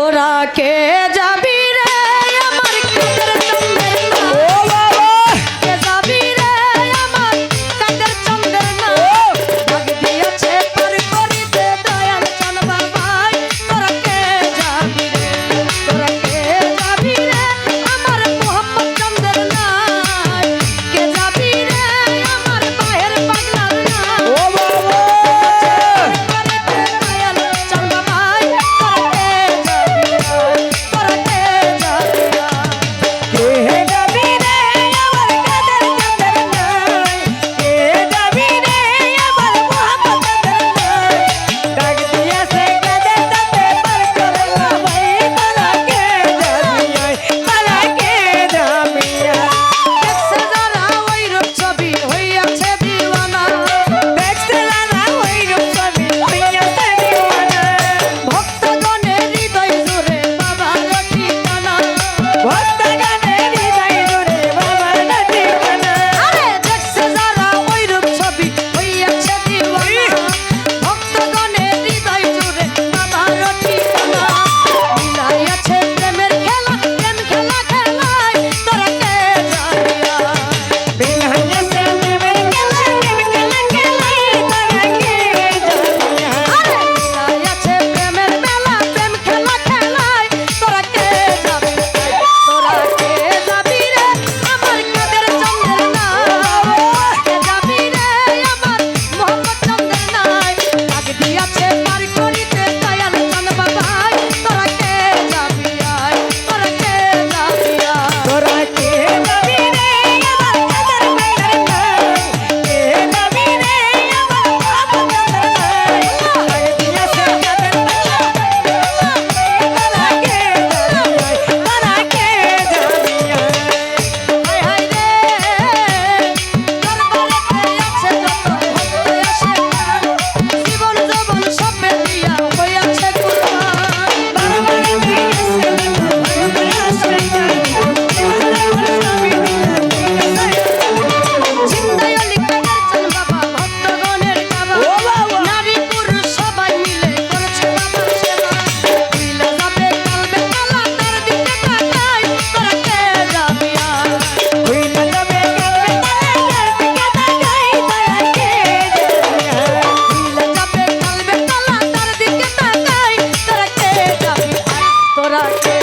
তোরা কে যাবি রে আমার কাদের চন্দ্রের না কে যাবি রে আমার কাদের চন্দ্রের না ভাগ দিয়েছে পার করিতে দয়াল চান বাবাই তোরা কে যাবি রে আমার মোহাম্মদ চন্দ্রের না কে যাবি রে আমার বাহের পাগলার না ও বাবা দয়াল চান বাবাই তোরা কে যাবি রে কে যাবি রে আমার কাদের চন্দ্রের নাই কে যাবি রে আমার মোহাম্মদ চন্দ্রের নাই ডাক দিয়েছে কাদের তাতে পার করলা ভাই তোরা কে যাবি তোরা কে যাবি দেখছে যারা ওই রূপ ছবি হইয়াছে দিওয়ানা দেখছে না ওই রূপ ছবি হইয়াছে দিওয়ানা ভক্তগণের হৃদয় জুড়ে বাবার ঠিকানা ভক্তগণের হৃদয় জুড়ে বাবার ঠিকানা আরে দেখছে যারা ওই রূপ ছবি হইয়াছে দিওয়ানা ভক্তগণের হৃদয় জুড়ে বাবার ঠিকানা মিলাইয়াছে প্রেমের খেলা প্রেম খেলা খেলায় তোরা কে যাবিয়া বিলহাইয়াছে প্রেমের খেলা খেলাই তোরা কে যাবি আরে মিলাইয়াছে প্রেমের মেলা প্রেম খেলা খেলায় তোরা কে যাবি রে আমার কাদের চন্দ্রের নাই কে যাবি রে আমার মোহাম্মদ চন্দ্রের নাই আগে দিয়াছে পার করিতে দয়াল চান বাবাই তোরা কে যাবি তোরা কে যাবি তোরা কে যাবি রে আমার কাদের চন্দ্রের নাই কে যাবি রে আমার মোহাম্মদ চন্দ্রের নাই আগে দিয়েছে কাদের তোরা কে যাবি হায় হায় রে দরবারেতে আছে যত ভক্ত আসে জীবন যৌবন সবে দিয়া হইয়াছে কুরবান চিন্তায় লিখে গেছেন বাবা ভক্তগণের কাবা নারী পুরুষ সবাই মিলে করেছে বাবার সেবা কইলা যাবে কালবে কালা তার দিকে তাকাই তোরা কে যাবি হইলা যাবে কালবে তালার দিকে তাকাই তোরা কে যাবি কইলা যাবে কালবে কালা তার দিকে তাকাই তোরা কে যাবি তোরা কে